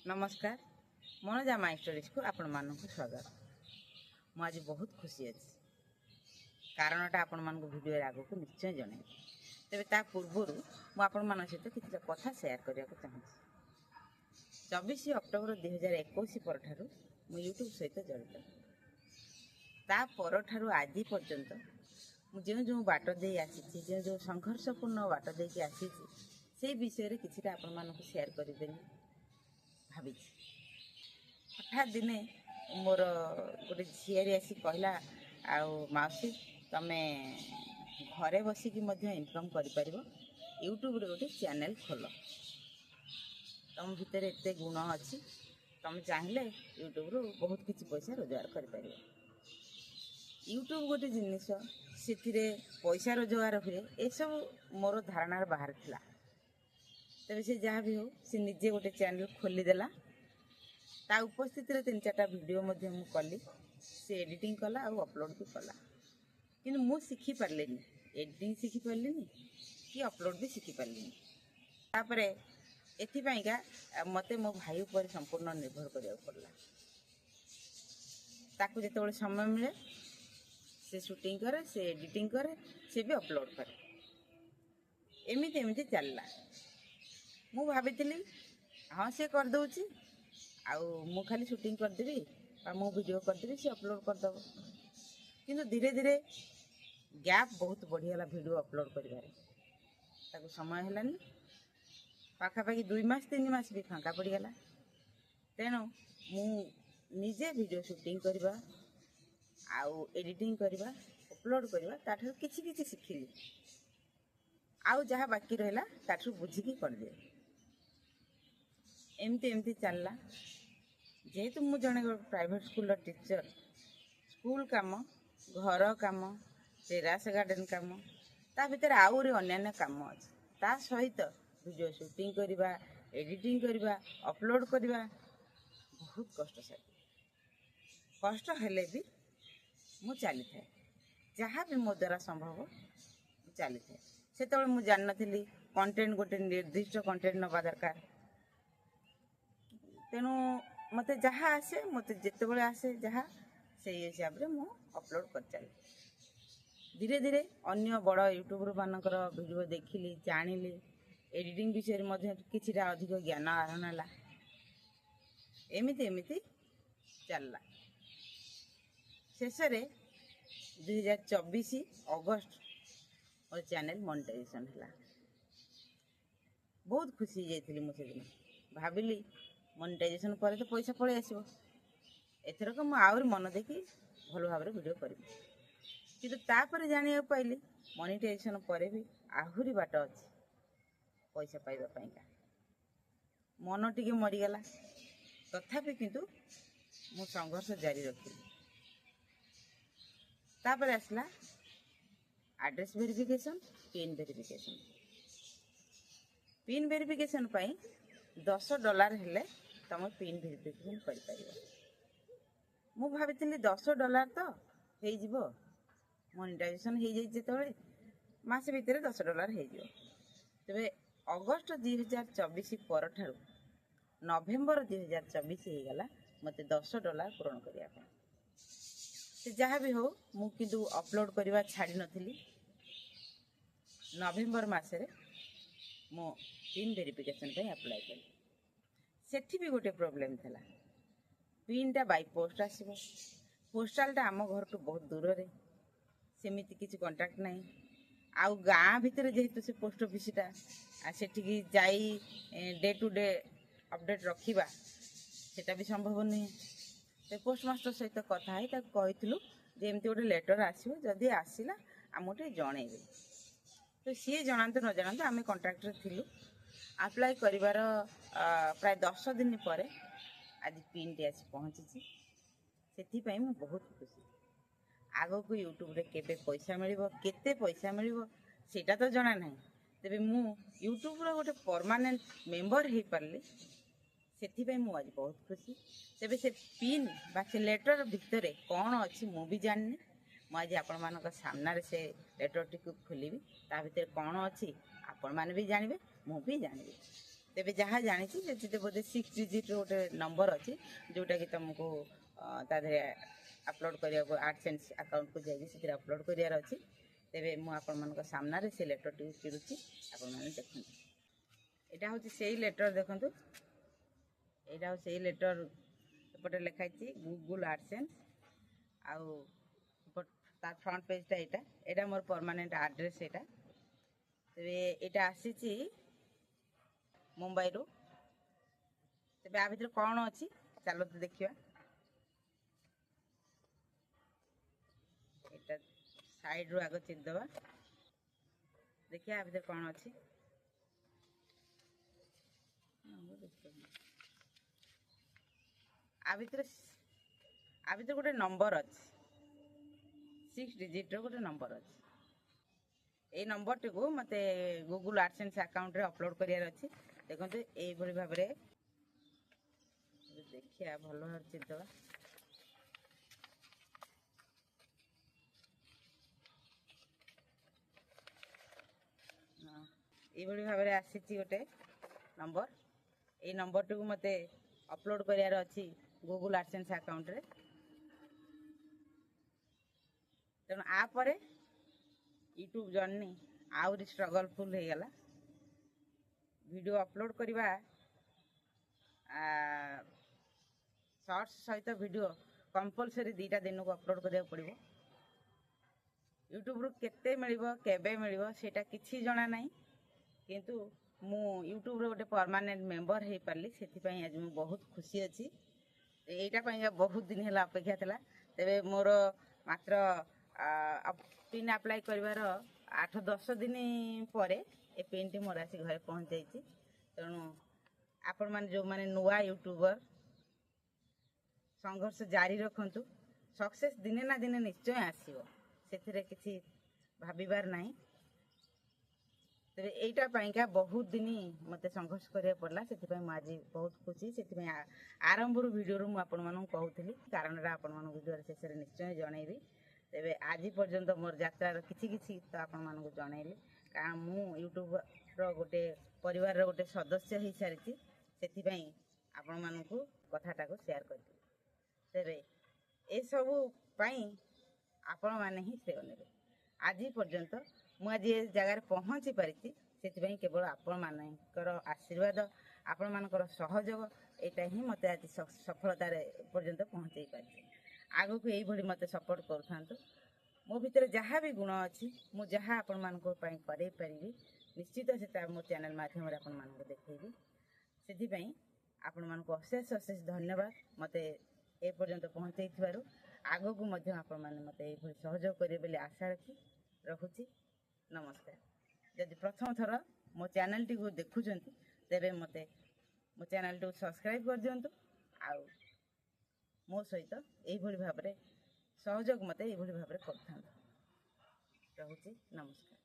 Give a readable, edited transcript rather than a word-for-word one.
नमस्कार Manoja my stories को आपण मानक स्वागत। मुझे बहुत खुशी अच्छी कारणटा आपण मान भिडियो आग को निश्चय जन तेरे ता पूर्वर मुझे सहित किसी कथा सेयार करने को चाहूँ। 24 अक्टोबर 2021 पर यूट्यूब सहित जड़ित ता पर आज पर्यंत जो जो बाट दे आसी जो जो संघर्षपूर्ण बाट दे आसी से विषय किसी आपण मानक सेयार करें भावी। हठात दिने मोर गोटे झीआरी आसी कहला मौसी तमे घरे बसिकी इनकम कर यूट्यूब रे गोटे चैनल खोल तुम भितर एते गुण अच्छी तुम चाहिए यूट्यूब रू बहुत किसी पैसा रोजगार कर यूट्यूब गोटे जिनिस से पैसा रोजगार हुए ये सब मोर धारणार बाहर थिला। तेज से जहाँ भी हो सी निजे गोटे चैनल खोलीदेला ता उपस्थित 3-4टा वीडियो कली से एडिटिंग कला और अपलोड भी कला कि मु शिखी पारे एडिटिंग शिखी पारे कि अपलोड भी शिखी पारे। तापर एथिपाइका मते मो भाई ऊपर संपूर्ण निर्भर करिया पड़ला। ताकू जेतेबेले समय मिले से शूटिंग करे से एडिटिंग करे से भी अपलोड करे एमती एमती चलला। मु भाभी हाँ से कर दूची मु खाली शूटिंग करदेवी मु वीडियो करदेवी से अपलोड करदेव किंतु धीरे धीरे गैप बहुत बढ़ीगला वीडियो अपलोड कर समय है पाखापाखि 2 मास 3 मास भी फांका पड़गला। तेणु मु निजे वीडियो शूटिंग करवा आउ एडिटिंग करवा अपलोड करवा ताठू किछि किछि शिखिली आउ जहाँ बाकी रहा ताठू बुझिकी कर दे एमती एमती चलला। जेहेतु मु जने प्राइवेट स्कूल टीचर स्कूल काम घर काम टेरास गार्डन काम ता भीतर आउरी अन्यान्य काम अच्छे ता सहित वीडियो शूटिंग करवा एडिटिंग करवा अपलोड करवा बहुत कष्ट हेले भी मु चली थाए जहाँ भी मो द्वारा संभव चली थाए। से मु जान नथिली कंटेंट गोटे निर्दिष्ट कंटेंट नवा दरकार। तेणु मत जहाँ आसे मत जिते आसे जहाँ से हिसाब से मु अपलोड कर चली। धीरे धीरे अन्य बड़ यूट्यूबर मानकर वीडियो देखिली जानिली एडिटिंग विषय में किछिटा अधिक ज्ञान आहरण है एमती एमती चलला। शेष 2024 अगस्त और चैनल मोनेटाइजेशन है। बहुत खुशी जाइली मुझे दिन भाविली मोनेटाइजेशन पर तो पैसा पड़े आसो एथरक मु आउर मन देखी भल भाव वीडियो करी किंतु तापर जानिया पाइली मोनेटाइजेशन पर भी आहुरी बाट अच्छी पैसा पाइबा पाइका मन टिके मरीगला। तथापि किंतु मु संघर्ष जारी रखी। तापर आसला एड्रेस वेरिफिकेशन पिन वेरिफिकेशन पाई $10 हेले तुम पिन वेरिफिकेशन कर पार। मु भाभी $10 तो हो मोनेटाइजेशन हो जाए मस भितर $10 हो तेरे अगस्त 2024 पर नवेम्बर 2024 होगला मत $10 पूरण करने से जहाँ भी हो मु किंतु अपलोड करवा छाड़ी नथिली। नवेम्बर मासरे मो पिन वेरिफिकेशन पे अप्लाई कली सेठी भी गोटे प्रॉब्लम था पिनटा बाय पोस्ट आसो पोस्टालटा आम घर टू बहुत दूर रे सेमिति किसी कांटेक्ट नहीं आउ गाँ भितर जेहेतु से पोस्ट ऑफिसटा सेठी जाई डे टू डे अपडेट रखा सेटा भी संभव नहीं। तो पोस्टमास्टर सहित कथा कहूँ एमती गोटे लेटर आसो जदि आसला आम टे जनइबे तो सी जानते न जानते आम कंट्राक्टर थिलु अप्लाई करिवार प्राय 10 दिन पर आज पिन टी आसी पहुँची से मु बहुत खुशी। आग को यूट्यूब रे केबे पैसा मिलिबो केते पैसा मिलिबो सेटा तो जाना नहीं तेबे मु यूट्यूब रो गोटे परमानेंट मेंबर हो पारली से मु आज बहुत खुशी। तेबे से पिन बा से लेटर भितर कौन अच्छी मु भी जाननी मुझे आपण मान सामने से लेटर टी खोलि ता भीतर कौन अच्छी आपण मैंने भी जानवे मु भी जानवी तेबे जहाँ जानी जे बोधे 6 डिजिट गोटे नंबर अच्छी जोटा कि तुमको ताधे अपलोड करिया AdSense अकाउंट को जाइए से अपलोड करियार अच्छी तेबे मु आपण मानक सामने से लेटर टी चिड़ुची आपण माने देखु एटा होची सेही लेटर देखंतु एटा हो सेही लेटर एपटे लिखाई गूगल AdSense आउ तार फ्रंट पेजटा एटा मोर परमानेंट एड्रेस एटा तेबे एटा आसीची मुंबई रू तेबे आ भितर कौन अच्छी चलो तो देखिए एटा साइड रू आगे चिरदबा देखिए आ भितर कौन अच्छी आ भितर गोटे नंबर अच्छी 6 डिजिट रो गोटे नंबर अच्छी ए नंबर टी को मते गूगल AdSense अकाउंट रे अपलोड करियार अच्छी देखते ये भाव में देखिए भल भाव चिरदबा ये भाव में आसी गोटे नंबर ये नंबर टी को मते अपलोड करियार अच्छी गूगल AdSense अकाउंट रे तेणु आपर यूट्यूब जर्नी आउरी स्ट्रगलफुल हो गला वीडियो अपलोड करवा शॉर्ट्स सहित वीडियो कंपलसरी 2टा दिन को अपलोड करिया पड़िबो यूट्यूब रु केते मिलिबो केबे मिलिबो सेटा किछि जणा नाही किंतु मु यूट्यूब रो गोटे परमानेंट मेंबर हे पारली सेति पई आज मु बहुत खुशी अछि एटा पई बहुत दिन हला अपेक्षा थला तेबे मोर मात्र पिन अप्लाई करबार 8-10 दिन पर ए पिन टी मोर आसी घरे पहुँच जाइए तेणु आपण मैंने जो मैंने नुआ यूट्यूबर संघर्ष जारी रखु सक्सेस दिने ना दिने निश्चय आसो से किसी भाबार ना तेरे यहीटा पाइका बहुत दिन मत संघर्ष करा पड़ा से आज बहुत खुशी से आरंभ भिडियो मुझे कहूली कारण आपण मान भिडियो शेष निश्चय जनइबी तेरे आज पर्यंत मोर यात्रार किसी तो आपण मानक जनइली कारण मु यूट्यूब गोटे परिवार गोटे सदस्य हो सारी से आपण मानक कथाटा को शेयर कर तेरे ए सबू आपण मैंने ही श्रेय ने आज पर्यंत मुझे ये जगार पहुँची पारी से केवल आपण मानकर आशीर्वाद आपण मानकर सहयोग यहाँ ही मत आज सफलतार पर्यंत पहुँचे पारी आग को यही मत सपोर्ट करूँ मो भीतर जहाँ भी गुण अच्छी मुझे जहाँ आपण मान करे पारि निश्चित से मो चैनल माध्यम आपण मान देखी से आपण मान अशेष अशेष धन्यवाद मत ए पर्यंत पहुँचे आग को आपण मैंने मत ये सहयोग करेंगे आशा रखी रखुची नमस्कार जदि प्रथम थर मो चैनल टी को देखुं तेरे मत मो चैनल टी सब्सक्राइब कर दिंतु आउ मो सहित यही भाव में सहयोग मत ये भाव में कर नमस्कार।